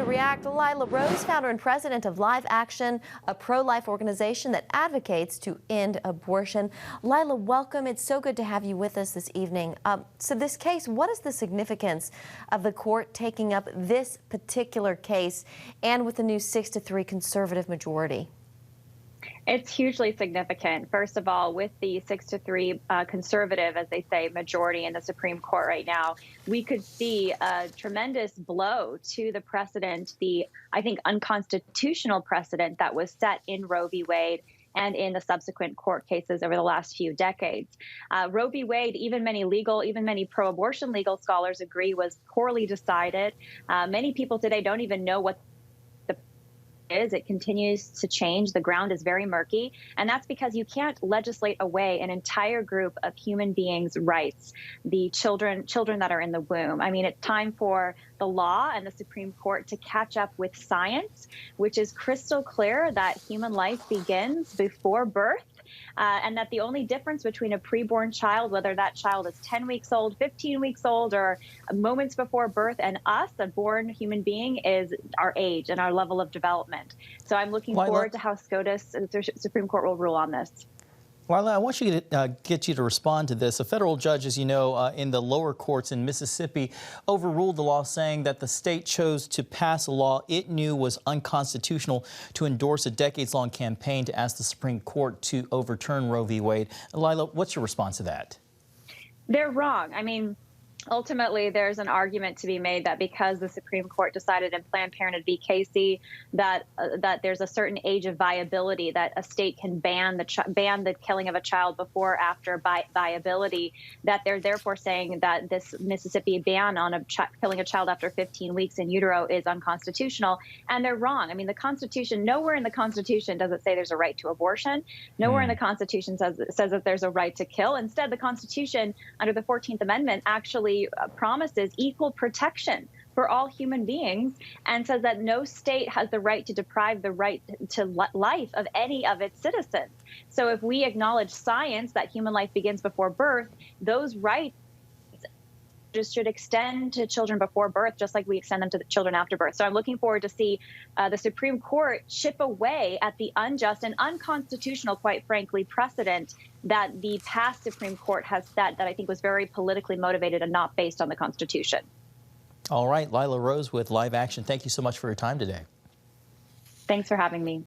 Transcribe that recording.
react. Lila Rose, founder and president of Live Action, a pro-life organization that advocates to end abortion. Lila, welcome. It's so good to have you with us this evening. So this case, what is the significance of the court taking up this particular case and with the new 6-3 conservative majority? It's hugely significant. First of all, with the 6-3 conservative, as they say, majority in the Supreme Court right now, we could see a tremendous blow to the precedent, I think, unconstitutional precedent that was set in Roe v. Wade and in the subsequent court cases over the last few decades. Roe v. Wade, even many pro-abortion legal scholars agree, was poorly decided. Many people today don't even know what is. It continues to change. The ground is very murky, and that's because you can't legislate away an entire group of human beings' rights, the children that are in the womb. I mean, it's time for the law and the Supreme Court to catch up with science, which is crystal clear that human life begins before birth. And that the only difference between a preborn child, whether that child is 10 weeks old, 15 weeks old, or moments before birth, and us, a born human being, is our age and our level of development. So I'm looking forward to how SCOTUS and the Supreme Court will rule on this. Lila, I want you to get you to respond to this. A federal judge, as you know, in the lower courts in Mississippi overruled the law, saying that the state chose to pass a law it knew was unconstitutional to endorse a decades-long campaign to ask the Supreme Court to overturn Roe v. Wade. Lila, what's your response to that? They're wrong. I mean, ultimately, there's an argument to be made that because the Supreme Court decided in Planned Parenthood v. Casey that there's a certain age of viability that a state can ban the killing of a child before or after viability, that they're therefore saying that this Mississippi ban on killing a child after 15 weeks in utero is unconstitutional. And they're wrong. I mean, the Constitution, nowhere in the Constitution does it say there's a right to abortion. Nowhere in the Constitution says that there's a right to kill. Instead, the Constitution, under the 14th Amendment, actually promises equal protection for all human beings and says that no state has the right to deprive the right to life of any of its citizens. So if we acknowledge science that human life begins before birth, those rights just should extend to children before birth, just like we extend them to the children after birth. So I'm looking forward to see the Supreme Court chip away at the unjust and unconstitutional, quite frankly, precedent that the past Supreme Court has set that I think was very politically motivated and not based on the Constitution. All right, Lila Rose with Live Action, thank you so much for your time today. Thanks for having me.